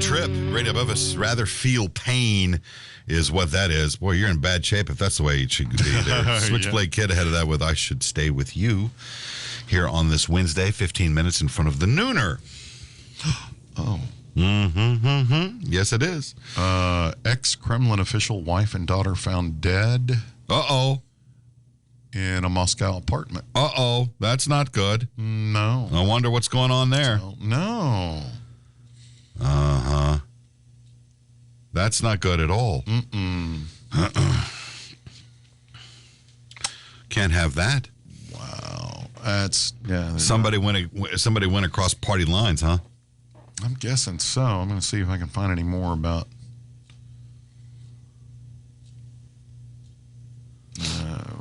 trip right above us. Rather feel pain is what that is. Boy, you're in bad shape if that's the way it should be there. Switchblade Kid ahead of that with I Should Stay With You here on this Wednesday, 15 minutes in front of the nooner. Oh. Yes, it is. Ex-Kremlin official wife and daughter found dead. Uh-oh. In a Moscow apartment. Uh-oh. That's not good. No. I wonder what's going on there. No. Uh-huh. That's not good at all. Can't have that. Wow. That's, yeah. Somebody went across party lines, huh? I'm guessing so. I'm going to see if I can find any more about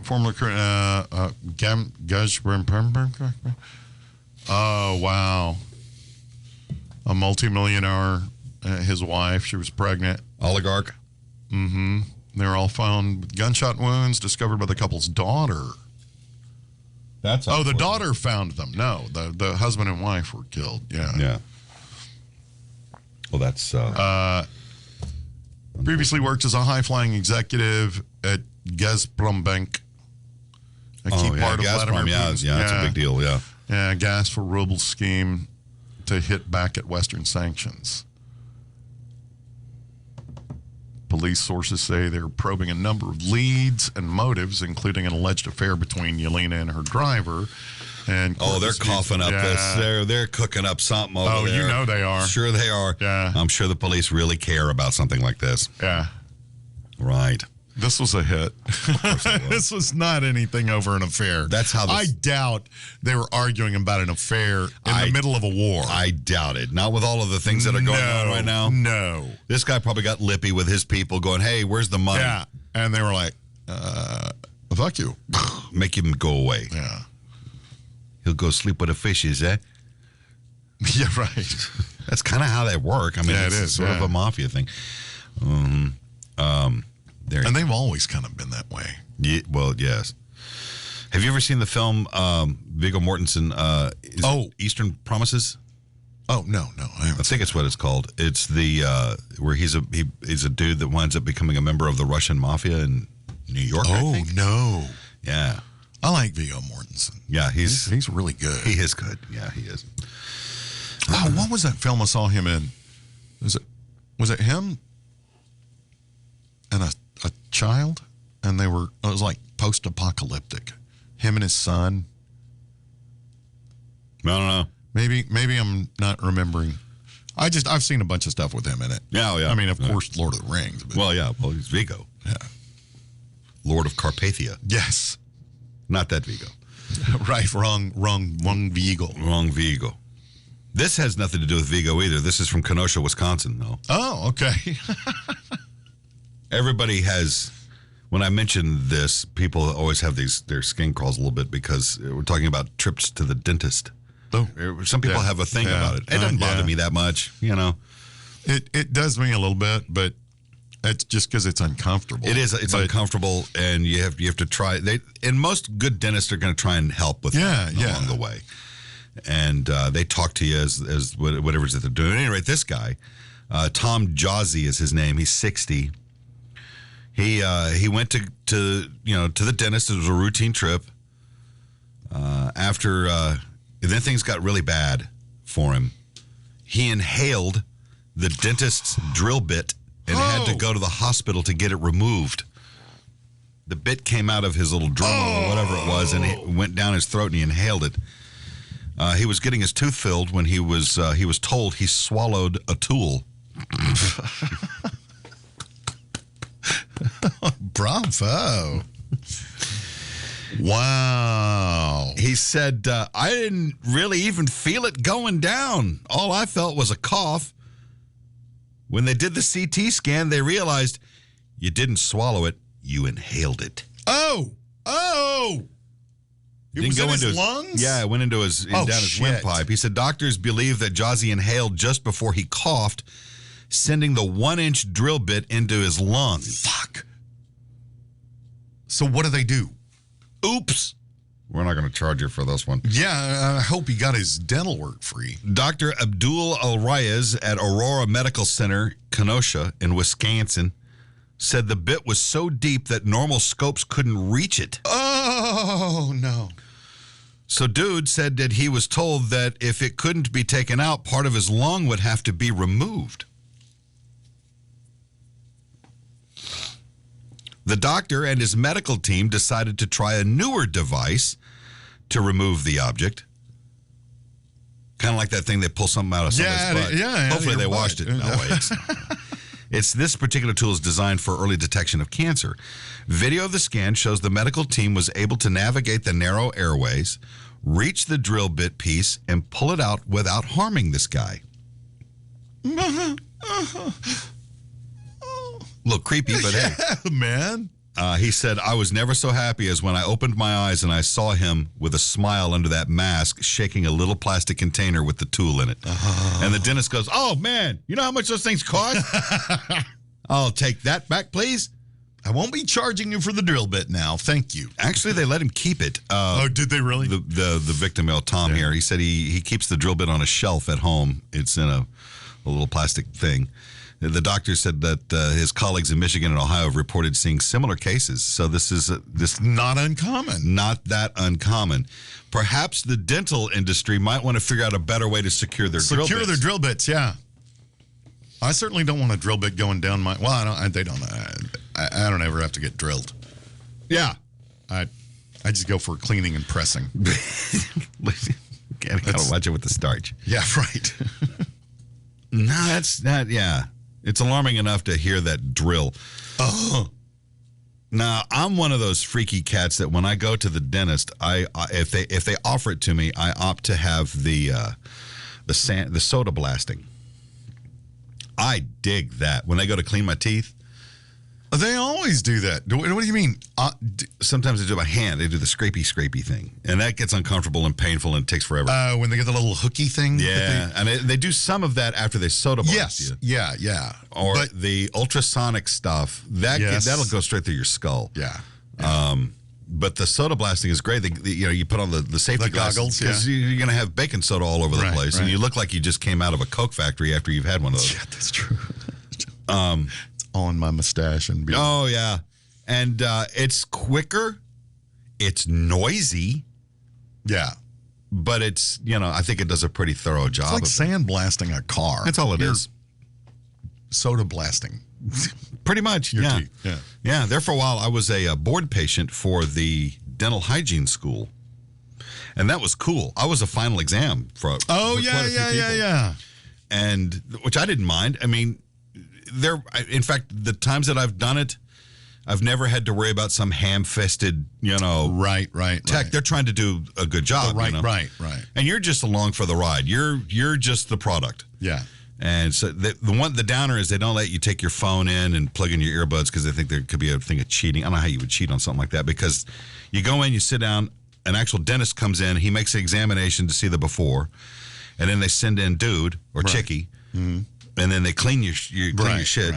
former Oh, wow. A multimillionaire, his wife, she was pregnant. Oligarch. Mm-hmm. They were all found with gunshot wounds discovered by the couple's daughter. That's the daughter found them. No, the husband and wife were killed. Yeah. Yeah. Well, that's... previously worked as a high-flying executive at Gazprom Bank. A key part of Gazprom, Vladimir yeah, Putin's, that's a big deal, yeah. Yeah, gas for ruble scheme to hit back at Western sanctions. Police sources say they're probing a number of leads and motives, including an alleged affair between Yelena and her driver. And they're coughing up this. They're cooking up something over there. You know they are. Sure they are. Yeah. I'm sure the police really care about something like this. Yeah. Right. This was a hit. This was not anything over an affair. That's how I doubt they were arguing about an affair in the middle of a war. I doubt it. Not with all of the things that are going on right now. No. This guy probably got lippy with his people going, hey, where's the money? Yeah. And they were like, fuck you. Make him go away. Yeah. He'll go sleep with the fishes, eh? Yeah, right. That's kind of how they work. I mean, yeah, it's it is, sort of a mafia thing. And they've always kind of been that way. Yeah, well, yes. Have you ever seen the film Viggo Mortensen, Eastern Promises? Oh, no. I think it's what it's called. It's the where he's a dude that winds up becoming a member of the Russian mafia in New York, I think. No. Yeah. I like Viggo Mortensen. Yeah, he's really good. He is good. Yeah, he is. Oh, what was that film I saw him in? Was it him and a child? And it was like post-apocalyptic. Him and his son. I don't know. Maybe I'm not remembering. I've seen a bunch of stuff with him in it. Yeah, yeah. I mean, of course, Lord of the Rings. But, he's Viggo. Yeah. Lord of Carpathia. Yes. Not that Viggo. Right, wrong Viggo. Wrong Viggo. This has nothing to do with Viggo either. This is from Kenosha, Wisconsin, though. Oh, okay. Everybody has, when I mention this, people always have their skin crawls a little bit because we're talking about trips to the dentist. Oh. Some people have a thing about it. It doesn't bother me that much, you know. It does me a little bit, but it's just because it's uncomfortable. It is. It's uncomfortable, and you have to try. And most good dentists are going to try and help with that along the way. And they talk to you as whatever it is that they're doing. At any rate, this guy, Tom Jazzy is his name. He's 60. He went to the dentist. It was a routine trip. Then things got really bad for him. He inhaled the dentist's drill bit and had to go to the hospital to get it removed. The bit came out of his little drum or whatever it was, and it went down his throat, and he inhaled it. He was getting his tooth filled when he was told he swallowed a tool. Bravo. Wow. He said, I didn't really even feel it going down. All I felt was a cough. When they did the CT scan, they realized you didn't swallow it, you inhaled it. Oh! It was in his lungs? Yeah, it went into down his windpipe. He said doctors believe that Jazzy inhaled just before he coughed, sending the 1-inch drill bit into his lung. Fuck. So what do they do? Oops. We're not going to charge you for this one. Yeah, I hope he got his dental work free. Dr. Abdul Al-Rayez at Aurora Medical Center, Kenosha in Wisconsin, said the bit was so deep that normal scopes couldn't reach it. Oh, no. So dude said that he was told that if it couldn't be taken out, part of his lung would have to be removed. The doctor and his medical team decided to try a newer device to remove the object. Kind of like that thing they pull something out of somebody's butt. Yeah. Hopefully they washed it. No way. It's this particular tool is designed for early detection of cancer. Video of the scan shows the medical team was able to navigate the narrow airways, reach the drill bit piece, and pull it out without harming this guy. A little creepy, but hey. Man. He said, I was never so happy as when I opened my eyes and I saw him with a smile under that mask, shaking a little plastic container with the tool in it. And the dentist goes, oh, man, you know how much those things cost? I'll take that back, please. I won't be charging you for the drill bit now. Thank you. Actually, they let him keep it. Oh, did they really? The victim, Tom here, he said he keeps the drill bit on a shelf at home. It's in a little plastic thing. The doctor said that his colleagues in Michigan and Ohio have reported seeing similar cases. So this is not uncommon. Not that uncommon. Perhaps the dental industry might want to figure out a better way to secure their drill bits. Secure their drill bits, yeah. I certainly don't want a drill bit going down my. Well, I don't ever have to get drilled. Yeah, I just go for cleaning and pressing. Gotta watch it with the starch. Yeah, right. No, that's not. Yeah, it's alarming enough to hear that drill. Oh. Now, I'm one of those freaky cats that when I go to the dentist, if they offer it to me, I opt to have the soda blasting. I dig that. When they go to clean my teeth, they always do that. What do you mean? Sometimes they do it by hand. They do the scrapey thing, and that gets uncomfortable and painful and takes forever. When they get the little hooky thing. Yeah, and they do some of that after they soda blast you. Yeah. Or the ultrasonic stuff that'll go straight through your skull. Yeah. But the soda blasting is great. You put on the safety goggles because you're going to have baking soda all over the place, and you look like you just came out of a Coke factory after you've had one of those. Yeah, that's true. It's all in my mustache and beard. Oh yeah, and it's quicker. It's noisy. Yeah, but it's I think it does a pretty thorough job. It's like sandblasting a car. That's all it is. Soda blasting. Pretty much, Your yeah. teeth. Yeah, there for a while, I was a board patient for the dental hygiene school. And that was cool. I was a final exam for quite a few people. Yeah. And, which I didn't mind. I mean, in fact, the times that I've done it, I've never had to worry about some ham-fisted, Right. tech. They're trying to do a good job, Right. And you're just along for the ride. You're just the product. Yeah. And so the downer is they don't let you take your phone in and plug in your earbuds because they think there could be a thing of cheating. I don't know how you would cheat on something like that because you go in, you sit down, an actual dentist comes in, he makes an examination to see the before, and then they send in dude or chickie, and then they clean your shit,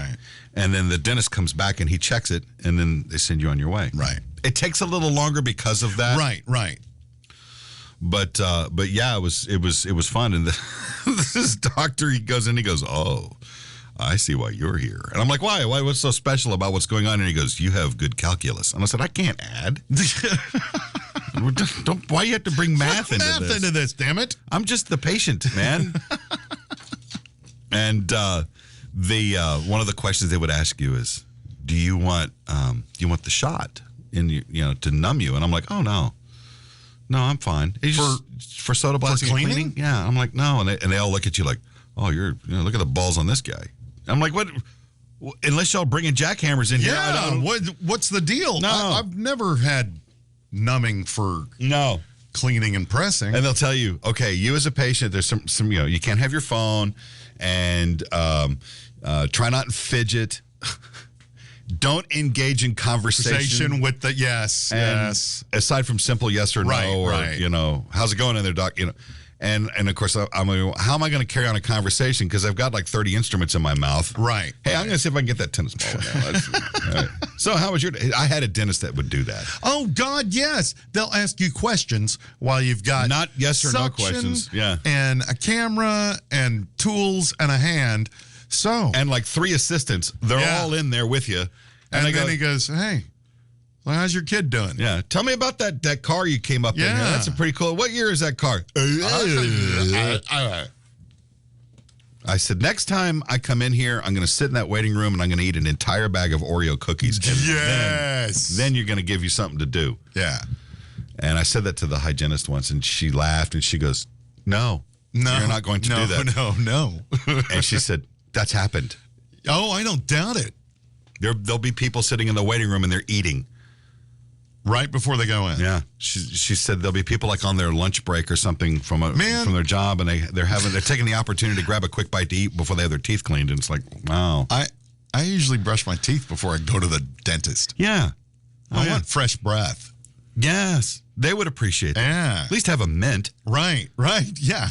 and then the dentist comes back and he checks it, and then they send you on your way. Right. It takes a little longer because of that. Right. But yeah, it was fun. And this doctor, he goes in, he goes, oh, I see why you're here. And I'm like, why? What's so special about what's going on? And he goes, you have good calculus. And I said, I can't add. Why you have to bring math into this? Damn it. I'm just the patient, man. And one of the questions they would ask you is, do you want the shot to numb you? And I'm like, oh no. No, I'm fine. For soda blasting and cleaning? Yeah. I'm like, no. And they all look at you like, oh, look at the balls on this guy. I'm like, what? Unless y'all bringing jackhammers in here. Yeah. What's the deal? No. I've never had numbing for cleaning and pressing. And they'll tell you, okay, you as a patient, there's some you can't have your phone, and try not to fidget. Don't engage in conversation with the yes. Aside from simple yes or no, or right. how's it going in there, doc? And of course, I'm like, how am I going to carry on a conversation? Because I've got like 30 instruments in my mouth. Right. Hey, I'm going to see if I can get that tennis ball now. All right. So how was your day? I had a dentist that would do that. Oh, God, yes. They'll ask you questions while you've got Not yes or no suction questions. Yeah. and a camera and tools and a hand. So, And like 3 assistants. They're Yeah. all in there with you. and I then go, he goes, hey, well, how's your kid doing? yeah, tell me about that car you came up in here. Yeah. That's a pretty cool. What year is that car? I said, next time I come in here, I'm going to sit in that waiting room and I'm going to eat an entire bag of Oreo cookies. And Yes. Then you're going to give you something to do. Yeah. And I said that to the hygienist once, and she laughed and she goes, no, you're not going to do that. No. And she said, that's happened. Oh, I don't doubt it. There'll be people sitting in the waiting room and they're eating. Right before they go in. Yeah, she said there'll be people like on their lunch break or something from their job, and they're taking the opportunity to grab a quick bite to eat before they have their teeth cleaned, and it's like, wow. I usually brush my teeth before I go to the dentist. Yeah, I want fresh breath. yes, they would appreciate that. Yeah. At least have a mint. Right. Yeah.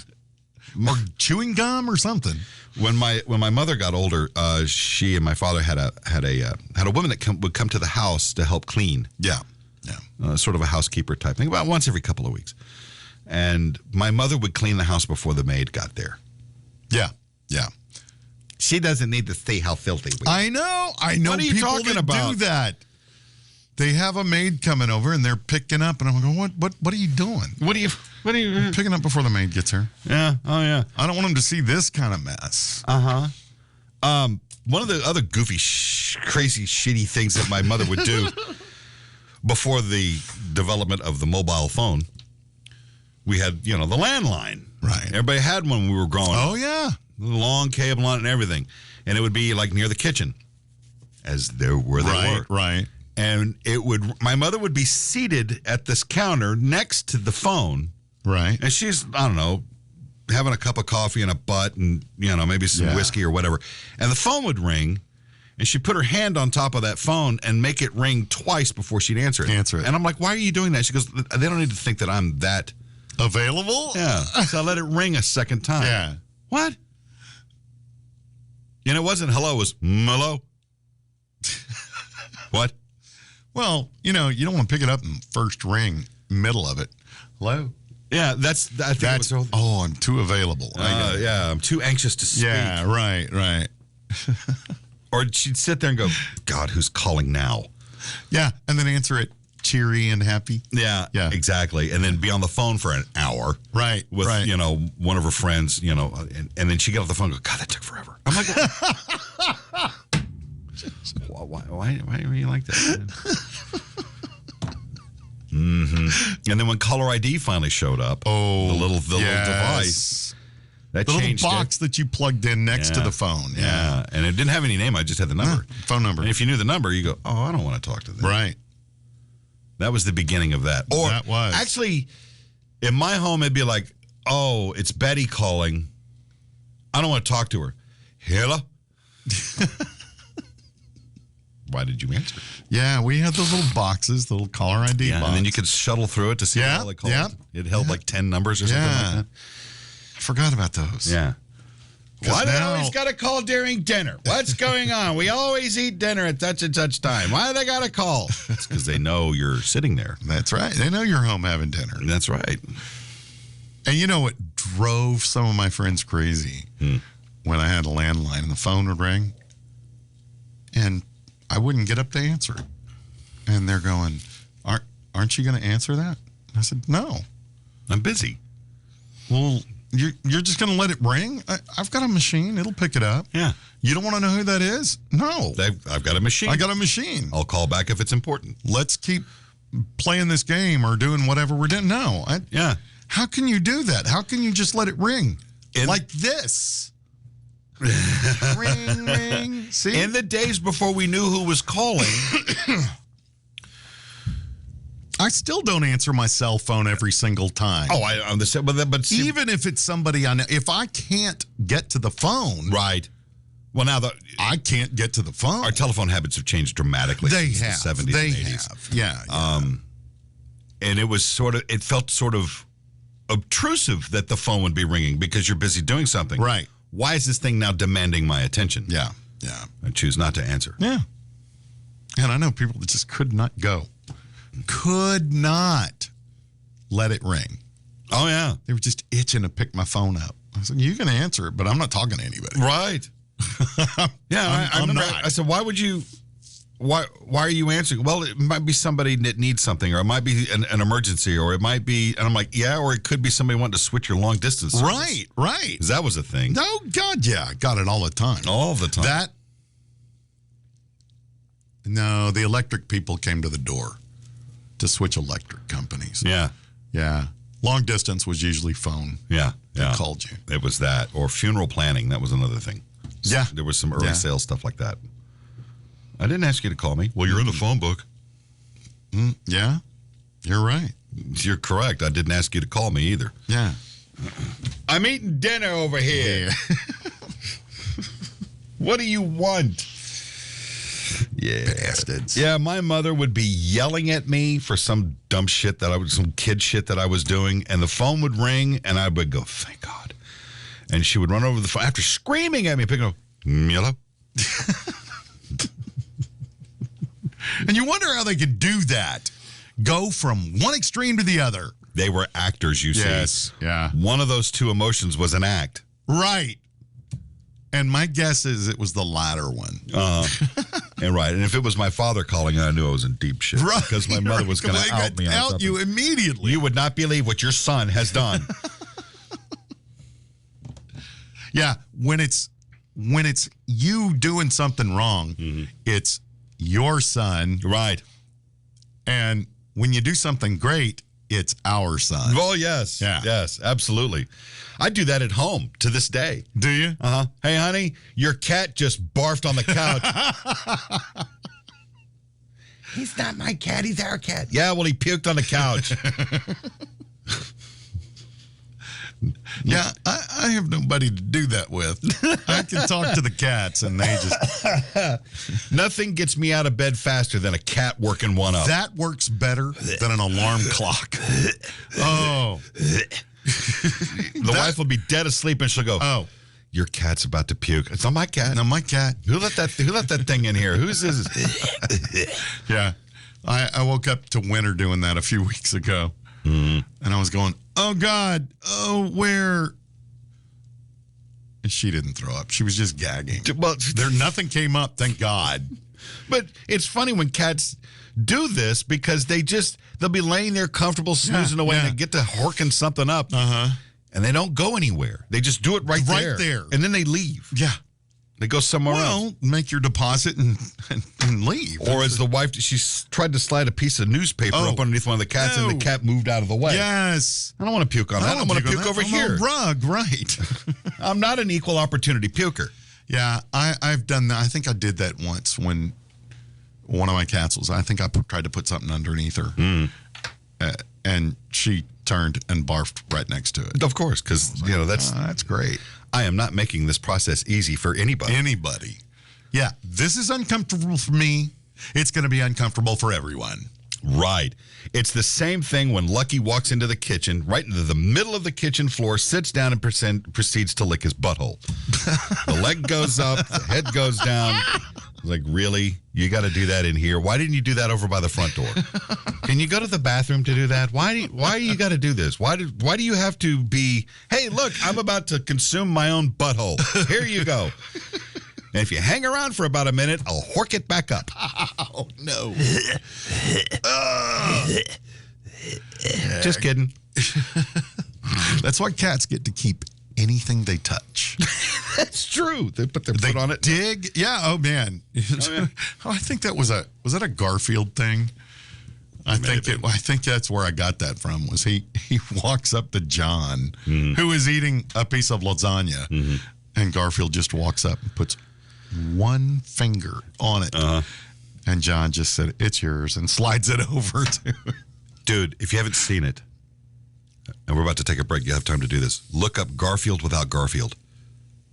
Or chewing gum or something. When my mother got older, she and my father had a woman that would come to the house to help clean. Yeah. Sort of a housekeeper type thing, about once every couple of weeks. And my mother would clean the house before the maid got there. Yeah. She doesn't need to see how filthy we are. I know. What are you people talking that about? do that. They have a maid coming over and they're picking up, and I'm going, what are you doing? What are you Picking up before the maid gets here. Yeah. Oh, yeah. I don't want them to see this kind of mess. One of the other goofy, crazy, shitty things that my mother would do before the development of the mobile phone, we had, the landline. Right. Everybody had one when we were growing up. Oh, yeah. The long cable on it and everything. And it would be like near the kitchen, where they were. Right. And my mother would be seated at this counter next to the phone. Right. And she's, I don't know, having a cup of coffee and a butt and, maybe some whiskey or whatever. And the phone would ring, and she'd put her hand on top of that phone and make it ring twice before she'd answer it. And I'm like, why are you doing that? She goes, they don't need to think that I'm that. Available? Yeah. So I let it ring a second time. Yeah. What? It wasn't hello, it was hello. What? Well, you don't want to pick it up in first ring, middle of it. Hello? Yeah, I think it was, I'm too available. yeah, I'm too anxious to speak. Yeah, right. Or she'd sit there and go, God, who's calling now? Yeah, and then answer it cheery and happy. Yeah, exactly. And then be on the phone for an hour. Right, with, right. One of her friends, and then she get off the phone and go, God, that took forever. I'm like, why are you like that? Mm-hmm. And then when caller ID finally showed up, the little device, that the changed little box that you plugged in next to the phone. Yeah. And it didn't have any name. I just had the number. Phone number. And if you knew the number, you go, I don't want to talk to them. Right. That was the beginning of that. Or that was. Actually, in my home, it'd be like, it's Betty calling. I don't want to talk to her. Hello? Why did you answer? Yeah, we had those little boxes, the little caller ID box. And then you could shuttle through it to see all they called. Yeah. It held like 10 numbers or something like that. I forgot about those. Yeah. Why do they now- always got to call during dinner? What's going on? We always eat dinner at such and such time. Why do they got to call? It's because they know you're sitting there. That's right. They know you're home having dinner. That's right. And you know what drove some of my friends crazy? When I had a landline and the phone would ring, and I wouldn't get up to answer it. And they're going, aren't you going to answer that? I said, no. I'm busy. Well, you're just going to let it ring? I've got a machine. It'll pick it up. Yeah. You don't want to know who that is? No. I've got a machine. I got a machine. I'll call back if it's important. Let's keep playing this game or doing whatever we're doing. No. Yeah. How can you do that? How can you just let it ring? Like this. Ring, ring. See? In the days before we knew who was calling, I still don't answer my cell phone every single time. I understand, but see, even if it's somebody if I can't get to the phone, right. Well, now I can't get to the phone. Our telephone habits have changed dramatically. They since have. the 70s They and 80s. have. Yeah. And it felt sort of obtrusive that the phone would be ringing because you're busy doing something. Right. Why is this thing now demanding my attention? Yeah. I choose not to answer. Yeah. And I know people that just could not go. Could not let it ring. Oh, yeah. They were just itching to pick my phone up. I said, you can answer it, but I'm not talking to anybody. Right. Yeah, I remember. not. I said, why would you... Why are you answering? Well, it might be somebody that needs something, or it might be an emergency, or it might be, and I'm like, yeah, or it could be somebody wanting to switch your long distance service. Right. 'Cause that was a thing. Oh, God, yeah. I got it all the time. All the time. No, the electric people came to the door to switch electric companies. Yeah. Yeah. Long distance was usually phone. Yeah. They called you. It was that. Or funeral planning. That was another thing. Yeah. There was some early sales stuff like that. I didn't ask you to call me. Well, you're in the phone book. Yeah. You're right. You're correct. I didn't ask you to call me either. Yeah. I'm eating dinner over here. What do you want? Yeah. Bastards. Yeah, my mother would be yelling at me for some dumb shit some kid shit that I was doing, and the phone would ring, and I would go, thank God. And she would run over the phone after screaming at me, picking up, hello? And you wonder how they could do that. Go from one extreme to the other. They were actors, you see. Yes. Yeah. One of those two emotions was an act. Right. And my guess is it was the latter one. And right. And if it was my father calling, I knew I was in deep shit. Right. Because my mother was going to out me on something. You immediately. You would not believe what your son has done. Yeah. When it's you doing something wrong, it's your son. Right. And when you do something great, it's our son. Oh, yes. Yeah. Yes, absolutely. I do that at home to this day. Do you? Uh-huh. Hey, honey, your cat just barfed on the couch. He's not my cat. He's our cat. Yeah, well, he puked on the couch. Yeah, I have nobody to do that with. I can talk to the cats, and they just... Nothing gets me out of bed faster than a cat working one up. That works better than an alarm clock. Oh. The wife will be dead asleep, and she'll go, oh, your cat's about to puke. It's not my cat. no, my cat. Who let that thing in here? Who's this? Yeah. I woke up to Winter doing that a few weeks ago. And I was going, oh, God. Oh, where? And she didn't throw up. She was just gagging. Well, Nothing came up, thank God. but it's funny when cats do this because they'll be laying there comfortable, snoozing away, and they get to horking something up. And they don't go anywhere. They just do it right there. And then they leave. Yeah. They go somewhere else. Well, make your deposit and leave. Or as the wife, she tried to slide a piece of newspaper up underneath one of the cats, and the cat moved out of the way. Yes. I don't want to puke on that. I want to puke over here. On a rug, right. I'm not an equal opportunity puker. Yeah, I've done that. I think I did that once when one of my cats was, I think I tried to put something underneath her. And she turned and barfed right next to it. Of course, because, that's great. I am not making this process easy for anybody. Yeah, this is uncomfortable for me. It's going to be uncomfortable for everyone. Right. It's the same thing when Lucky walks into the kitchen, right into the middle of the kitchen floor, sits down and proceeds to lick his butthole. The leg goes up, the head goes down. Like, really? You got to do that in here? Why didn't you do that over by the front door? Can you go to the bathroom to do that? Why do you got to do this? Why do you have to be, hey, look, I'm about to consume my own butthole. Here you go. And if you hang around for about a minute, I'll hork it back up. Oh, no. Just kidding. That's why cats get to keep anything they touch. That's true. They put their foot on it. Dig. Yeah. Oh, man. I think that was that a Garfield thing? I think that's where I got that from. Was he walks up to John, who is eating a piece of lasagna, and Garfield just walks up and puts one finger on it, and John just said, "It's yours," and slides it over to him. Dude, if you haven't seen it, and we're about to take a break, you have time to do this. Look up Garfield without Garfield.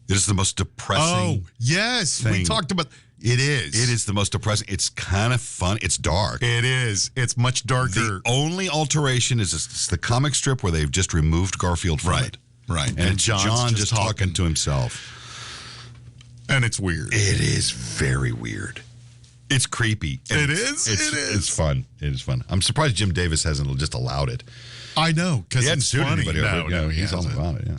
It is the most depressing. Oh, yes. thing. We talked about It is. It is the most depressing. It's kind of fun. It's dark. It is. It's much darker. The only alteration is it's the comic strip where they've just removed Garfield from it. Right. And it's John just talking to himself. And it's weird. It is very weird. It's creepy. It is. It's fun. It is fun. I'm surprised Jim Davis hasn't just allowed it. I know, because He hadn't it's sued funny. anybody over it. No, He's all hasn't. about it, yeah.